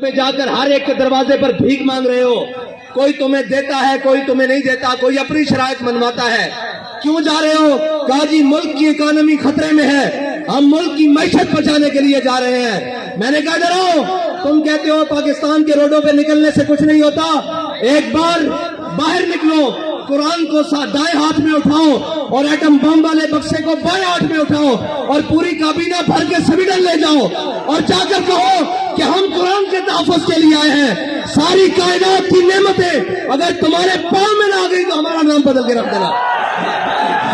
پہ جا کر ہر ایک کے دروازے پر بھیک مانگ رہے ہو. کوئی تمہیں دیتا ہے, کوئی تمہیں نہیں دیتا, کوئی اپنی شرائط منواتا ہے. کیوں جا رہے ہو؟ کہا جی ملک کی اکانومی خطرے میں ہے, ہم ملک کی معیشت بچانے کے لیے جا رہے ہیں. میں نے کہا ڈرو, تم کہتے ہو پاکستان کے روڈوں پہ نکلنے سے کچھ نہیں ہوتا. ایک بار باہر نکلو, قرآن کو دائیں ہاتھ میں اٹھاؤ اور ایٹم بم والے بکسے کو بائیں ہاتھ میں اٹھاؤ اور پوری کابینہ بھر کے سویڈن لے جاؤ اور جا کر کہو کہ ہم قرآن کے تحفظ کے لیے آئے ہیں. ساری کائنات کی نعمتیں اگر تمہارے پاؤں میں نہ آ گئی تو ہمارا نام بدل کے رکھ دینا.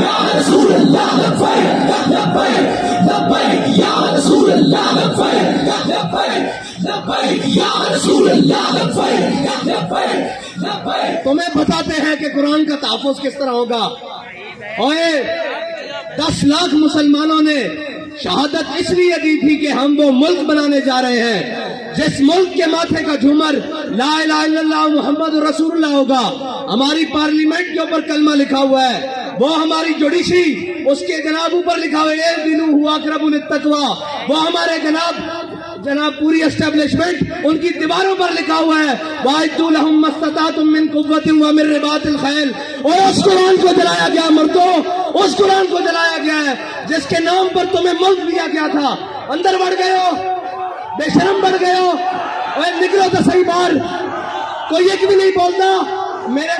یا رسول اللہ لبیک لبیک لبیک یا رسول اللہ لبیک لبیک لبیک یا رسول اللہ لبیک لبیک لبیک. تمہیں بتاتے ہیں کہ قرآن کا تحفظ کس طرح ہوگا. اور 10 لاکھ مسلمانوں نے شہادت اس لیے دی تھی کہ ہم وہ ملک بنانے جا رہے ہیں جس ملک کے ماتھے کا جھومر لا الہ الا اللہ محمد رسول اللہ ہوگا. ہماری پارلیمنٹ کے اوپر کلمہ لکھا ہوا ہے, وہ ہماری جوڈیشری اس کے جناب اوپر لکھا ہوا ہے دینو ہوا اقرب للتقوی, وہ ہمارے جناب پوری اسٹیبلشمنٹ ان کی دیواروں پر لکھا ہوا ہے وَأَعِدُّوا لَهُم مَّا اسْتَطَعْتُم مِّن قُوَّةٍ وَمِن رِّبَاطِ الْخَيْلِ. اور اس قرآن کو جلایا گیا مردوں, اس قرآن کو جلایا گیا ہے جس کے نام پر تمہیں ملک دیا گیا تھا. اندر بڑھ گئے ہو, بے شرم بڑھ گئے ہو. اور نکلو تو صحیح باہر, کوئی ایک بھی نہیں بولتا. میرے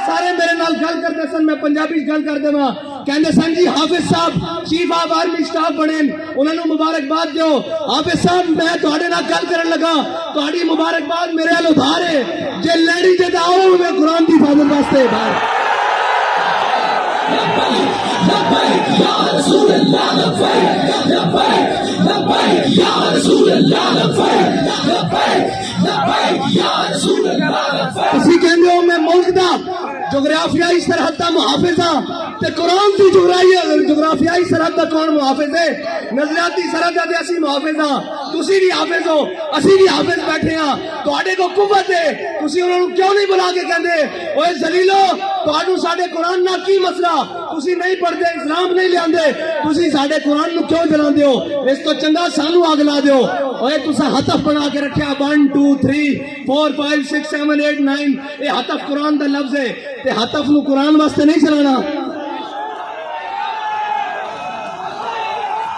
نال گل کرتے سن, میں پنجابی گل کر دے کہندے سن جی حافظ صاحب چیف آف آرمی سٹاف بنے, انہوں نے مبارکباد دیو. حافظ صاحب میں تواڈے نال گل کرن لگا, تواڈی مبارکباد میرے ال ادھار ہے, جے لیڈی جے آؤ میں قرآن دی حفاظت واسطے باہر. لبیک یا رسول اللہ لبیک لبیک لبیک یا رسول اللہ لبیک لبیک لبیک یا رسول اللہ لبیک. اسی کہندے ہو میں ملک دا جغرافیائی سرحد دا محافظ ہاں تے قرآن دی جغرافیائی سرحد دا کون محافظ ہے؟ نظریاتی سرحد دا اسی محافظ ہاں. تسی بھی حافظ ہو, اسی بھی حافظ بیٹھے ہاں. تواڈے کو قوت ہے, تسی انہاں نوں کیوں نہیں بلا کے کہندے اوے ذلیلو تواڈوں ساڈے قرآن نال کی مسئلہ, تسی نہیں پڑھدے, اسلام نہیں لیاندے, تسی ساڈے قرآن نوں کیوں جلاندے ہو؟ اس تو چنگا سانو اگ لا دیو. اوے تساں ہتف بنا کے رکھیا 1 2 3 4 5 6 7 8 9, اے ہتف قرآن دا لفظ ہے تے ہتف نو قرآن واسطے نہیں چلانا.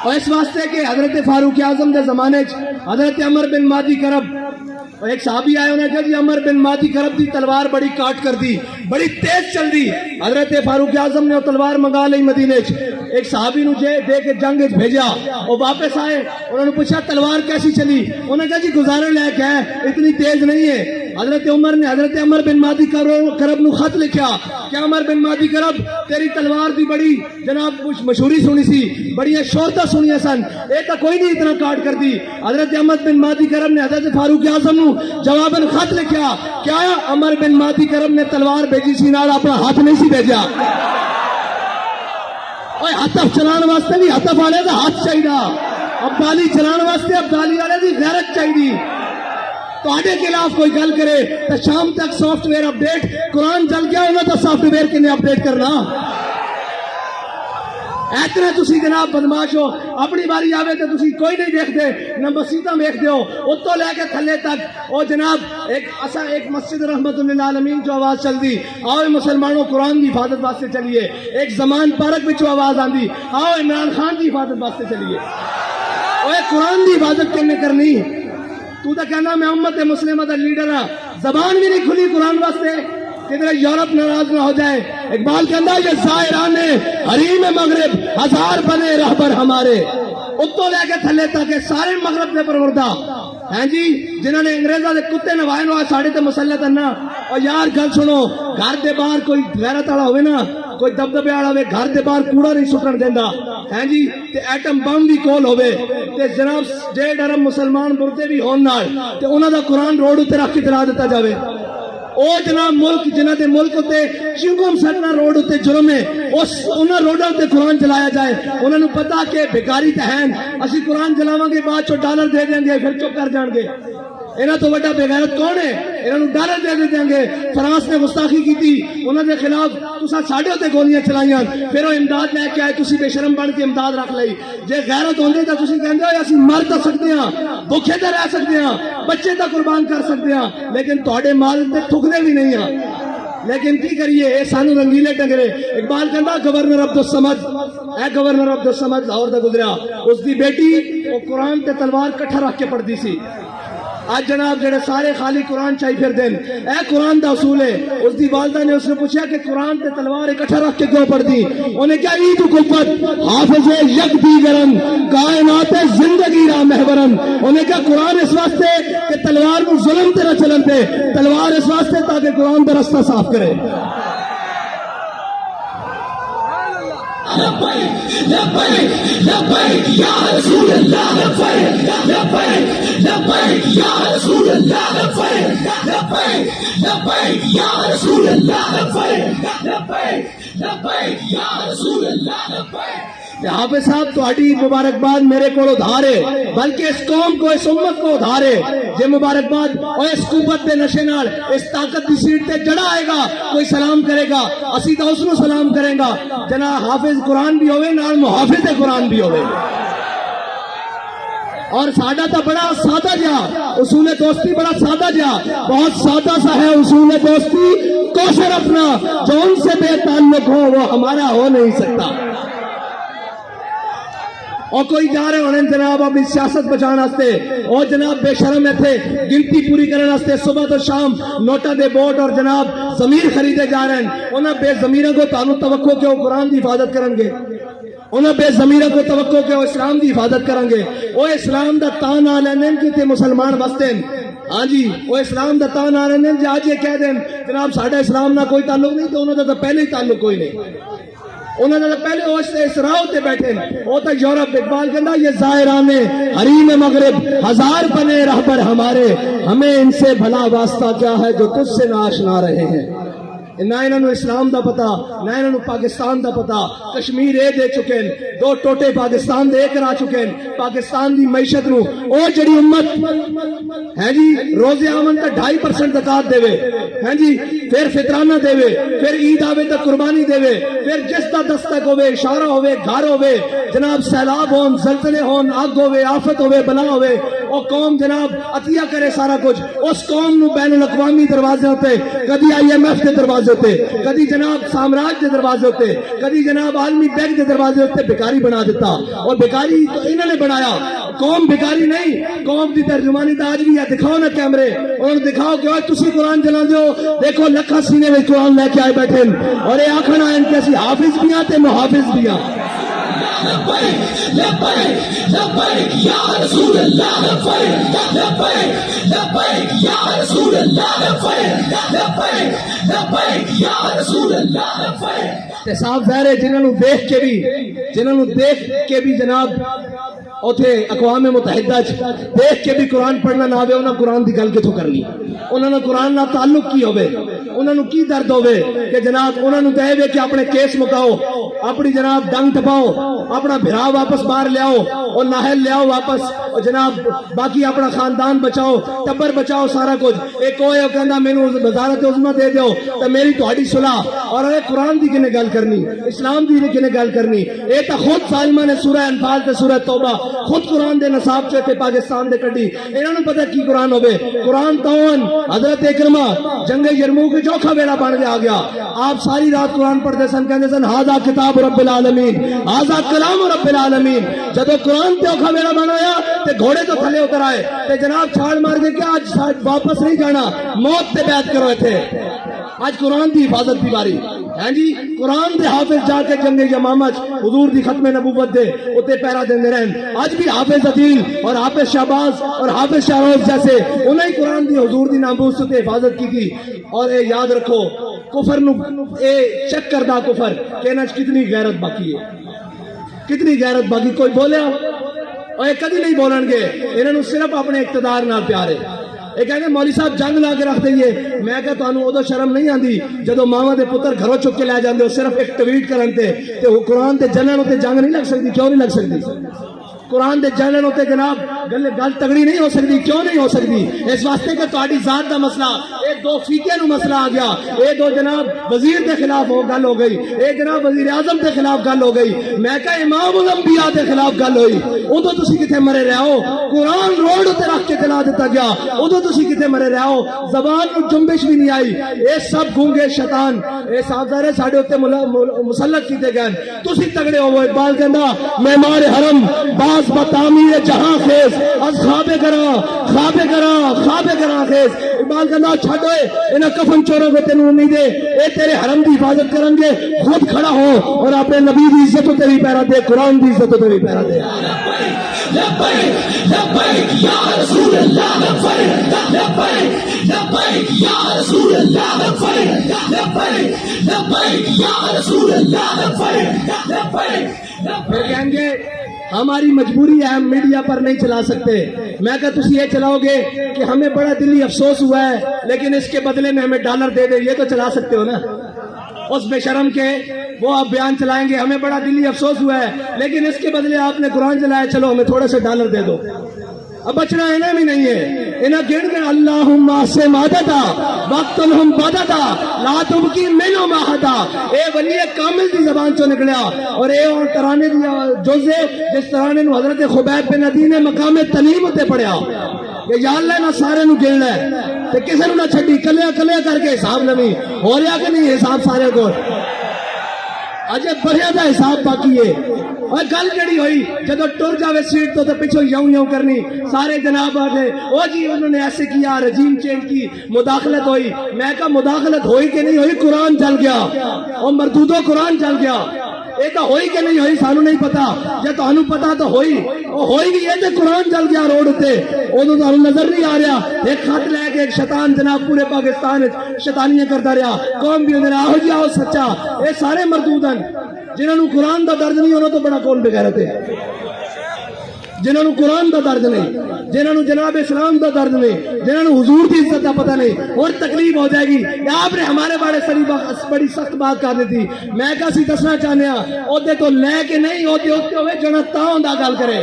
اور اس واسطے کہ حضرت فاروق اعظم دے زمانے حضرت عمر بن مادی کرب, ایک صحابی آئے, انہیں کہا جی عمر بن مادی کرب دی تلوار بڑی کاٹ کر دی, بڑی تیز چل دی. حضرت فاروق اعظم نے وہ تلوار منگا لی مدینے چ, ایک صحابی نو دے کے جنگ بھیجا, وہ واپس آئے, انہوں نے پوچھا تلوار کیسی چلی, انہوں نے کہا جی گزارے لائق ہے, اتنی تیز نہیں ہے. حضرت عمر نے حضرت عمر بن مادی کرب نو خط لکھا کہ عمر بن مادی کرب تیری تلوار دی بڑی جناب مشہوری سنی سی, بڑی شہرتاں سنیاں سن, اے تا کوئی نہیں اتنا کاٹ کر دی. حضرت عمر بن مادی کرب نے حضرت فاروق اعظم نو جواباً خط لکھا, کیا عمر بن مادی کرب نے تلوار بھیجی سی نال اپنا ہاتھ نہیں سی بھیجا. اوے ہتف چلان واسطے بھی ہتف والے دا ہاتھ چاہیے, ابدالی چلان واسطے ابدالی والے دی غیرت چاہیے. تواڈے خلاف کوئی گل کرے تو شام تک سافٹ ویئر اپڈیٹ, قرآن چل گیا انہوں تو سافٹ ویئر کنے اپڈیٹ کرنا. اتنا تسی جناب بدماش ہو, اپنی باری آوے تو تسی کوئی نہیں دیکھتے, نہ مسیطاں ویکھدے ہو, اتوں لے کے تھلے تک. او جناب ایک مسجد رحمت للعالمین جو آواز چل دی, آؤ مسلمانوں قرآن کی حفاظت واسطے چلیے. ایک زمان پارک وچوں آواز آندی, آؤ عمران خان کی حفاظت واسطے چلیے. اوے قرآن کی حفاظت کنے کرنی, تو تو کہنا میں امت مسلمہ دا لیڈر ہاں, زبان بھی نہیں کھلی قرآن واسطے, کدھر یورپ ناراض نہ ہو جائے. اقبال کہندا یہ زائران حریم مغرب ہزار بنے رہبر ہمارے, اتوں لے کے تھلے تک سارے مغرب دے پروردہ ہیں جی, جنہوں نے انگریزاں دے کتے نوائے نو ساڑے تے مسلط ہیں نا. اور یار گل سنو, گھر دے باہر کوئی غیرت والا ہوئے نا, کوئی دبدبے والا ہوئے, گھر دے باہر کوڑا نہیں سٹن دیندا ہیں جی, تے ایٹم بم بھی کول ہوئے تے جناب جے ڈرم مسلمان بردے بھی ہون نال تے انہاں دا قرآن روڈ تے رکھ کے چلا دیتا جاوے. او جناب ملک جنہاں دے ملک تے چنگم سٹنا روڈ تے جرم ہے, اس انہاں روڈاں تے قرآن چلایا جائے. انہاں نوں پتہ کہ بیکاری تے ہیں, اسی قرآن چلاواں گے بعد چوں ڈالر دے دیں گے پھر چپ کر جان گے. انہاں تو بڑا بغیرت کون ہے؟ انہاں نوں ڈالر دے دیں گے فرانس نے گستاخی کیتی انہاں دے خلاف تساں ساڈے تے گولیاں چلائیاں پھر وہ امداد لے کے آئے تسی بے شرم بن کے امداد رکھ لئی جے غیرت ہوندی تے تسی کہندے ہو اسی مر تے سکدے ہاں بھوکے تے رہ سکدے ہاں بچے تے قربان کر سکدے ہاں لیکن تہاڈے مال تے تھکدے بھی نہیں ہاں لیکن کی کریے اے سانو رنگیلے ٹنگرے اقبال کہندا گورنر عبدالصمد اے گورنر عبدالصمد لاہور دا گزریا اس دی بیٹی وہ قرآن تے تلوار کٹھا رکھ کے پڑھدی سی آج جناب جڑے سارے خالی قرآن چاہی پھر دین اے قرآن دا اصول ہے اس دی والدہ نے اس نے پوچھا کہ قرآن تے تلوار اکٹھا رکھ کے کیوں پڑھ دی انہیں کیا عید قوت حافظ یک دیگرن کائنات زندگی را محورن انہیں کیا قرآن اس واسطے کہ تلوار کو ظلم تے نہ چلن تے تلوار اس واسطے تاکہ قرآن دا رستہ صاف کرے لبیک لبیک لبیک یا رسول اللہ لبیک لبیک لبیک یا رسول اللہ لبیک لبیک لبیک یا رسول اللہ لبیک لبیک لبیک یا رسول اللہ لبیک حافظ صاحب تہاڈی مبارکباد میرے کو ادھار ہے بلکہ اس قوم کو اس امت کو ادھار ہے جے مبارکباد اور اس قوت دے نشے نال اس طاقت دی سیٹ تے جڑا آئے گا کوئی سلام کرے گا اسی تو اس نو سلام کریں گا جناب حافظ قرآن بھی ہوئے نال محافظ قرآن بھی ہوئے اور سادہ تا بڑا سادہ جا اصول دوستی بڑا سادہ جا بہت سادہ سا ہے اصول دوستی کوثر اپنا جو ان سے بے تعلق ہو وہ ہمارا ہو نہیں سکتا اور کوئی جا رہے ہونے جناب اپنی سیاست بچانا ہستے اور جناب بے شرم تھے گنتی پوری کرنا ہستے صبح تو شام نوٹا دے بوٹ اور جناب ضمیر خریدے جا رہے ہیں انہاں بے ضمیروں کو تعلق توقع کہ وہ قرآن دی حفاظت کریں گے انہاں بے ضمیروں کو توقع کہ وہ اسلام دی حفاظت کریں گے وہ اسلام دا تان آ لینن کی تے مسلمان بستے ہاں جی وہ اسلام دا تان آ لینن جی آج یہ کہہ دیں جناب ساڑھا اسلام نہ کوئی تعلق نہیں تو انہوں دا پہلے ہی تعلق کوئی نہیں انہوں نے پہلے اس راہ تے بیٹھے وہ تو یورپ اقبال کہنا یہ زائران حریم مغرب ہزار بنے رہبر ہمارے ہمیں ان سے بھلا واسطہ کیا ہے جو تجھ سے نہ آشنا رہے ہیں نہ انہوں اسلام دا پتا نہ انہوں پاکستان دا پتا کشمیر اے دے چکے ہیں دو ٹوٹے پاکستان دے کرا چکے ہیں پاکستان دی معیشت نو او جڑی امت ہے جی روز آمن کا 2.5% زکات دے ہیں جی پھر فطرانہ دے پھر عید آوے تے قربانی دے پھر جس دا دستک ہوے اشارہ ہوے گھر ہوے جناب سیلاب ہون زلزلے ہون آگ ہوے آفت ہوے بلا ہوے او قوم جناب عطیہ کرے سارا کچھ اس قوم نو بین الاقوامی دروازے ہوتے کدی IMF کے دروازے ہوتے کدی جناب سامراج کے دروازے ہوتے کدی جناب عالمی بینک کے دروازے ہوتے بیکاری بنا دیتا اور بیکاری تو انہوں نے بنایا قوم بیکاری نہیں قوم دی ترجمانی تو آج بھی ہے دکھاؤ نا کیمرے اور دکھاؤ کہ تسی قرآن چلا دیو دیکھو لکھا سینے میں قرآن لے کے آئے بیٹھے اور یہ آخنا ان کے اسی حافظ بھی آتے محافظ بھی آتے لبیک لبیک لبیک یا رسول اللہ لبیک لبیک لبیک یا رسول اللہ لبیک لبیک لبیک یا رسول اللہ لبیک تے صاحب ظاہر ہے جنہوں دیکھ کے بھی جناب اوتھے اقوام متحدہ دیکھ کے بھی قرآن پڑھنا نہ آوے انہاں قرآن دی گل کتھوں کرنی انہاں نے قرآن نال تعلق کی ہوے انہاں نوں کی درد ہوے کہ جناب انہاں نوں دے وے کہ اپنے کیس مکاؤ اپنی جناب ڈنگ ٹپاؤ اپنا بھرا واپس باہر لیاؤ اور ناہل لیاؤ واپس اور جناب باقی اپنا خاندان بچاؤ ٹبر بچاؤ سارا کچھ ایک ہوئے کہندا مینوں وزارت عظمیٰ دے دیو تے میری تہاڈی صلح اور اے قرآن دی کنے گل کرنی اسلام دی کنے گل کرنی اے تا خود ظالماں نے سورہ انفال تے سورہ توبہ خود قرآن دے نصاب چے پاکستان دے کڈی انہاں نوں پتہ کی قرآن ہوے قرآن تاون حضرت اکرمہ جنگ یرموک چوکھا ویلا بن کے آ گیا آپ ساری رات قرآن پڑھتے سن کہندے سن ھذا کتاب رب العالمین ھذا کلام رب العالمین جب قرآن تے اوکھا ویلا بنایا تے گھوڑے تو تھلے اتر آئے تے جناب چھاڑ مار کے کہ آج واپس نہیں جانا موت تے بیعت کرو تھے آج قرآن دی حفاظت دی باری ہاں جی قرآن دے حافظ جا کے جنگ یمامہ حضور دی ختم نبوت دے اتے پیرا دیندے رہن آج بھی حافظ عدیل اور حافظ شہباز اور حافظ شہروز جیسے انہیں قرآن دی حضور دی ناموس تے حفاظت کی تھی اور اے یاد رکھو کفر نو اے چیک کردہ کفر کہ انہاں کتنی غیرت باقی ہے کتنی غیرت باقی کوئی بولے اور یہ کدی نہیں بولن گے انہوں صرف اپنے اقتدار نال پیار ہے یہ کہیں گے مولوی صاحب جنگ لا کے رکھ دئیے میں کہ تانوں ادو شرم نہیں آندی جدو ماواں دے پتر گھروں چک کے لے جاندے ہو صرف ایک ٹویٹ کرن تے وہ قرآن تے جنن تے جنگ نہیں لگ سکتی کیوں نہیں لگ سکتی قرآن دے جانن ہوتے جناب گل تگڑی نہیں ہو سکتی. کیوں نہیں ہو سکتی؟ اس واسطے کہ تہاڈی ذات دا مسئلہ اے دو فیقے نو مسئلہ آ گیا, اے دو جناب وزیر دے خلاف ہو گل ہو گئی, اے جناب وزیر اعظم دے خلاف گل ہو گئی, میں کہا امام الانبیاء دے خلاف گل ہوئی. ادو تسی کتے مرے رہے ہو؟ قرآن روڈ تے رکھ کے چلا دیتا گیا, ادو تسی کتے مرے رہے ہو؟ زبان نو جنبش بھی نہیں آئی. اے سب گونگے شیطان اے صاحبزادے ساڈے اوتے مسلط کیتے گئے. تسی تگڑے ہو. اقبال کہندا معمار حرم باز بتعمیر جہاں خیز از خواب گراں خیز. اقبال کہندا چھڈ اوئے انہاں کفن چوروں کو تینوں امید ہے, اے تیرے حرم دی حفاظت کرن گے. خود کھڑا ہو اور اپنے نبی دی عزت تے بھی پیرا دے, قرآن دی عزت تے بھی پیرا دے. لبیک لبیک یا رسول اللہ, لبیک لبیک لبیک یا رسول اللہ, لبیک لبیک لبیک یا رسول اللہ, لبیک لبیک. پھر کہیں گے ہماری مجبوری ہے, ہم میڈیا پر نہیں چلا سکتے. میں کہا تسی یہ چلاؤ گے کہ ہمیں بڑا دلی افسوس ہوا ہے لیکن اس کے بدلے میں ہمیں ڈالر دے دے, یہ تو چلا سکتے ہو نا. اس بے شرم کے وہ آپ بیان چلائیں گے ہمیں بڑا دلی افسوس ہوا ہے لیکن اس کے بدلے آپ نے قرآن چلایا, چلو ہمیں تھوڑے سے ڈالر دے دو. اب بچنا انہیں بھی نہیں ہے. انہیں گڑ گئے اللہم سے مادتا وقت الہم بادتا لا تبکی منو ماہتا. اے ولی کامل دی زبان چو نکلیا اور اے اور ترانے دی جوزے جس ترانے نو حضرت خبیب بن عدی نے مقام تلیم تے پڑھیا کہ یا اللہ نہ سارے نو گن لے تے کسے نو نہ چھڈی, کلیا کلیا کر کے حساب لوی. ہو رہا کہ نہیں حساب سارے کو؟ اجے بڑھیا دا حساب باقی ہے. اور گل جڑی ہوئی جدو ٹر جاوے سیٹ تو پچھو یوں یوں کرنی, سارے جناب آ گئے او جی انہوں نے ایسے کیا, رجیم چینج کی, مداخلت ہوئی. میں کہا مداخلت ہوئی کہ نہیں ہوئی؟ قرآن جل گیا اور مردودو قرآن جل گیا. یہ تو ہوئی کہ نہیں ہوئی سانو نہیں پتا, جب تانوں پتا تو ہوئی گئی ہے. قرآن جل گیا روڈ تے, ادو تو نظر نہیں آ رہا. ایک خط لے کے ایک شیطان جناب پورے پاکستان شیطانیاں کرتا رہا, قوم بھی انہیں آہو جی آہو سچا. یہ سارے مردود ہیں جنہوں نے قرآن دا درد نہیں, انہوں تو بڑا کون بغیرت ہے. جنہوں نے قرآن دا درد نہیں, جنہوں نے جناب اسلام دا درد نہیں, جنہوں نے حضور کی عزت دا پتہ نہیں, اور تکلیف ہو جائے گی. آپ نے ہمارے بارے بڑی سخت بات کرنی تھی. میں کہا سی دسنا چاہنے عہدے تو لے کے نہیں, عہدے ہوئے جنہ تا ہوندا گل کرے.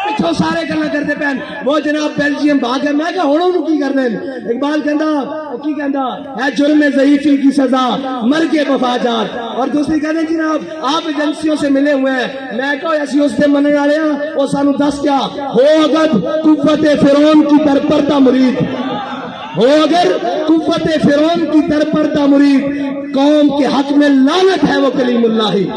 پچھو سارے گلا کرتے پہن وہ جناب بیلجیم بھاگ گئے. میں کہا ہونا انہوں کی کرنے. اقبال کہندا ہے جرم ضعیفی کی سزا مر کے مفاجات. اور دوسری کہنے جناب آپ ایجنسیوں سے ملے ہوئے ہیں. میں کہا ایسی اس سے مننے والے ہیں وہ سانو دس کیا ہو اگر قوت فرعون کی در پردہ مرید, ہو اگر قوت فرعون کی در پردہ مرید, قوم کے حق میں لعنت ہے وہ کلیم اللہ ہی.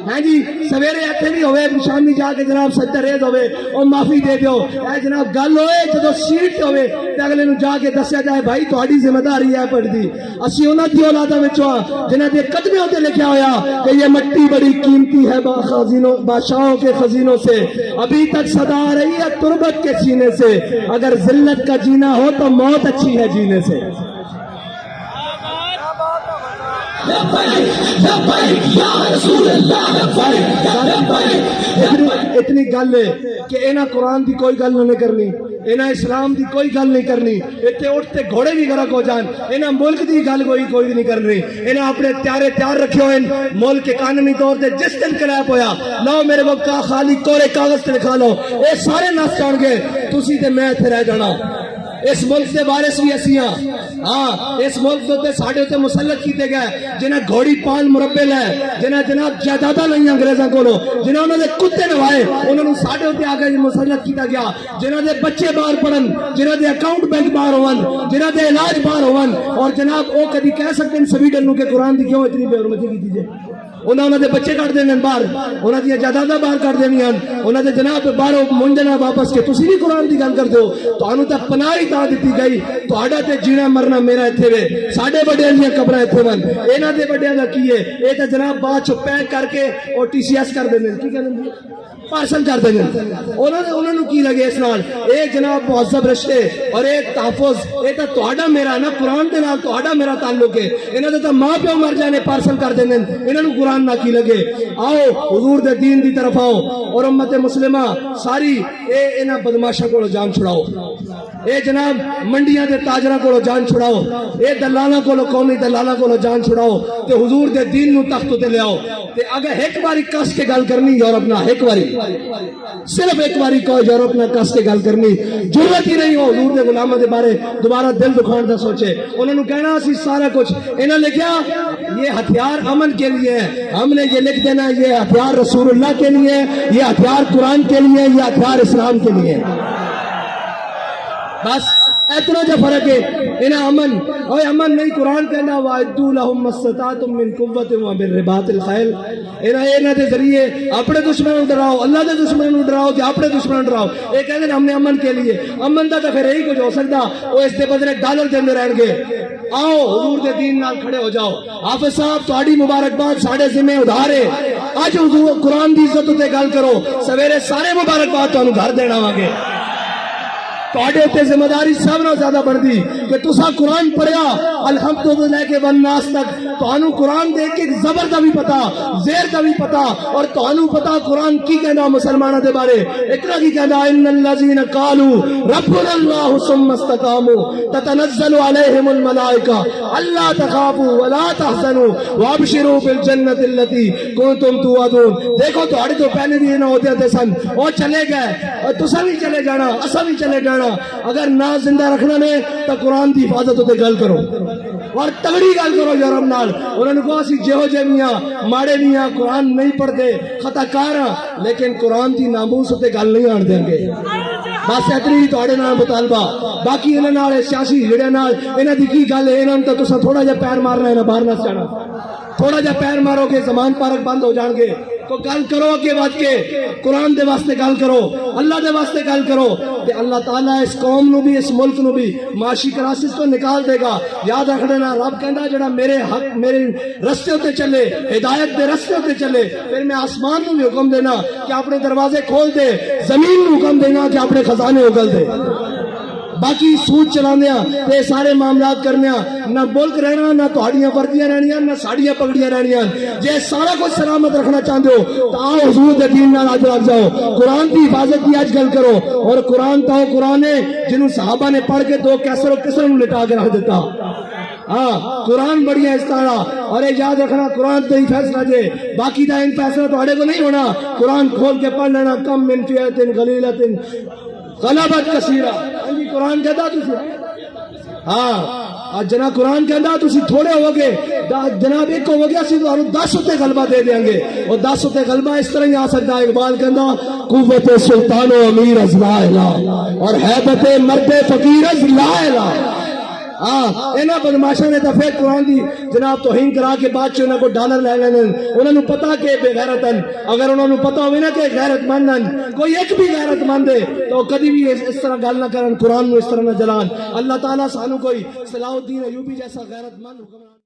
ہاں جی سویرے ایتھے بھی ہوئے, شامی جا کے جناب سجدہ ریز ہوئے اور معافی دے دیو. اے جناب گل ہوئے جدو سیٹ ہوئے تے اگلے نو جا کے دسیا جائے بھائی تہاڈی ذمہ داری ہے پڑھ دی. اسی انہاں دی اولاداں وچوں جنہاں دے قدموں تے لکھیا ہویا کہ یہ مٹی بڑی قیمتی ہے خزینوں بادشاہوں کے خزینوں سے, ابھی تک صدا آ رہی ہے تربت کے سینے سے, اگر ذلت کا جینا ہو تو موت اچھی ہے جینے سے. اتنی گل ہے کہ انہاں قرآن دی کوئی گل نہیں کرنی, انہاں اسلام دی کوئی گل نہیں کرنی. اتنے اٹھتے گھوڑے بھی گرک ہو جان, انہاں ملک دی گل کوئی نہیں کرنی. انہاں اپنے تیار رکھے ہوئے ملک کے قانونی طور سے جس دن کریپ ہویا لو میرے کو خالی کورے کاغذ سے لکھا لو, اے سارے نس جان گے, تسی تے میں اتنے رہ جانا. اس ملک سے وارث بھی اسی ہاں. اس ملک سے ساڑھے ہوتے مسلط کیتے گئے جنہیں گھوڑی پال مربے لے, جنہیں جناب جائیداداں لئی انگریزاں کولوں, جنہیں انہوں نے کتے نوائے انہوں نے ساڑھے ہوتے آگے مسلط کیتا گیا. جنہیں دے بچے باہر پڑھن, جنہیں دے اکاؤنٹ بینک باہر ہون, جنہیں دے علاج باہر ہون, اور جناب وہ کدی کہہ سکتے ہیں سویڈن نو کہ قرآن دی کیوں اتنی بے حرمتی کی دیجئے. انہوں نے بچے کٹ دینے باہر, انہوں نے جائیداداں باہر کٹ دینی, انہوں نے جناب باہر منجنا واپس کے. تسی بھی قرآن دی گل کرتے ہو تو انہوں نے پناہ ہی تا دیتی گئی. تہاڈا تے جینا مرنا میرا ایتھے وے, ساڈے بڑیاں دیاں قبراں ایتھے ون, انہاں دے بڑیاں دا کی ہے اے تے جناب بعد چ پیک کر کے اور ٹی سی ایس کر دیندے, کی کہندے پارسل کر دیں. انہوں نے کی لگے اس نال ایک جناب مہذب رشتے اور ایک تحفظ. یہ تو تہاڈا میرا نا, قرآن دے نال تہاڈا میرا تعلق ہے. انہوں نے تو ماں پیو مر جانے پارسل کر دیں, انہوں نے قرآن نہ کی لگے. آؤ حضور دے دین دی طرف آؤ اور امت مسلمہ ساری اے انہاں بدماشاں کو جان چھڑاؤ. اے جناب منڈیاں دے تاجراں کو جان چھڑاؤ, اے دلالاں کو قومی دلالاں کو جان چھڑاؤ تے حضور دے دین نو تخت تے لے آؤ. تے اگر ایک باری کس کے گل کرنی یورپ نہ ایک باری صرف ایک باری کو یورپ نہ کس کے گل کرنی ضرورت ہی نہیں ہو حضور دے غلاماں دے بارے دوبارہ دل دکھاؤن دا سوچے انہوں نے کہنا اسی سارا کچھ انہوں نے لکھا یہ ہتھیار امن کے لیے ہے ہم نے یہ لکھ دینا یہ ہتھیار رسول اللہ کے لیے یہ ہتھیار قرآن کے لیے یہ ہتھیار اسلام کے لیے بس اتنا جو فرق ہے انہیں امن اور امن نہیں قرآن کہنا وَأَعِدُّوا لَهُم مَّا اسْتَطَعْتُم مِّن قُوَّةٍ وَمِن رِّبَاطِ الْخَيْلِ انہیں دے ذریعے اپنے دشمنوں ڈراؤ اللہ دے دشمنوں ڈراؤ کہ اپنے دشمنوں ڈراؤ یہ کہتے ہیں ہم نے امن کے لیے امن دا تو پھر یہی کچھ ہو سکتا وہ اس دے بدلے ڈالر دیندے رہن گے آؤ حضور دے دین نال کھڑے ہو جاؤ حافظ صاحب تہاڈی مبارکباد ساڈے ذمہ ادھار ہے اج حضور قرآن دی عزت تے گل کرو سویرے سارے مبارکباد تانوں گھر دینا واںگے تواڈے تے ذمہ داری سب نال زیادہ بڑھدی کہ تساں قرآن پڑھیا الحمد تو لے کے والناس تک تانوں قرآن دیکھ کے زبر دا بھی پتا زیر دا بھی پتا اور تانوں پتا قرآن کی کہنا مسلماناں دے بارے اتنا کی کہنا ان الذين قالوا ربنا الله ثم استقاموا تتنزل عليهم الملائكه الا تخافوا ولا تحزنوا وابشروا بالجنه التي كنتم توعدون دیکھو تواڈے تو پہلے بھی نہ ہوتے تھے سن وہ چلے گئے اور تساں بھی چلے جانا اساں بھی چلے جانا اگر نہ زندہ رکھنا نے تو قرآن دی حفاظت تے گل کرو اور تگڑی گل کرو یورپ نال انہوں نے کہا اسی جہو جے میاں ماڑے میاں قرآن نہیں پڑھتے خطا کار لیکن قرآن دی ناموس تے گل نہیں آن دیں گے بس اتنی تواڈے نال مطالبہ باقی انہاں نال سیاسی جڑے نال انہاں دی کی گل ہے انہاں تے تساں تھوڑا جہا پیر مارنا ہے نہ باہر نہ جانا تھوڑا جہا پیر مارو گے زمان پارک بند ہو جان گے تو گل کرو اگے بڑھ کے قرآن دے واسطے گل کرو اللہ دے واسطے گل کرو تے اللہ تعالیٰ اس قوم نو بھی اس ملک نو بھی معاشی کراسس تو نکال دے گا یاد رکھ لینا رب کہندا جڑا میرے حق میرے رستے تے چلے ہدایت دے رستے تے چلے پھر میں آسمان نو بھی حکم دینا کہ اپنے دروازے کھول دے زمین نو حکم دینا کہ اپنے خزانے اگل دے باقی سود چلاندیاں تے سارے معاملات کرنیاں نہ ملک رہنا نہ تہاڈیاں وردیاں رہنیاں نہ ساڈیاں پگڑیاں رہنیاں جے سارا کچھ سلامت رکھنا چاہتے ہو تو آؤ حضور دے دین نال اج لگ جاؤ قرآن کی حفاظت کی اج گل کرو اور قرآن تو قرآن ہے جنہوں صحابہ نے پڑھ کے دو کیسر و کسر نو لٹا کے رکھ دیتا ہاں قرآن بڑی ہے اس طرح اور یاد رکھنا قرآن تے ہی فیصلہ جے باقی دا ان فیصلہ تہاڈے کو نہیں ہونا قرآن کھول کے پڑھ لینا کم من فئۃ غلیظۃ غلبت کثیرہ جی قرآن کہتا تسی ہاں جناب قرآن کہتا تسی تھوڑے ہو گے جناب ایک ہو گیا اسی تو 10 اتے غلبہ دے دیں گے اور 10 اتے غلبہ اس طرح ہی آ سکتا ہے اقبال کہتا قوت سلطان و امیر از لا الہ اور حیبت مرد فقیر از لا الہ انہاں بدماشاں نے تو پھر قرآن دی جناب توہین کرا کے بعد انہاں کو ڈالر لے لینے انہوں نے پتا کہ بے غیرتن اگر انہوں نے پتا ہوئے نا کہ غیرت مندن کوئی ایک بھی غیرت مند ہے تو کدی بھی اس طرح گل نہ کرن قرآن نو اس طرح نہ جلان اللہ تعالیٰ سانو کوئی صلاح الدین ایوبی جیسا غیرت مند حکمران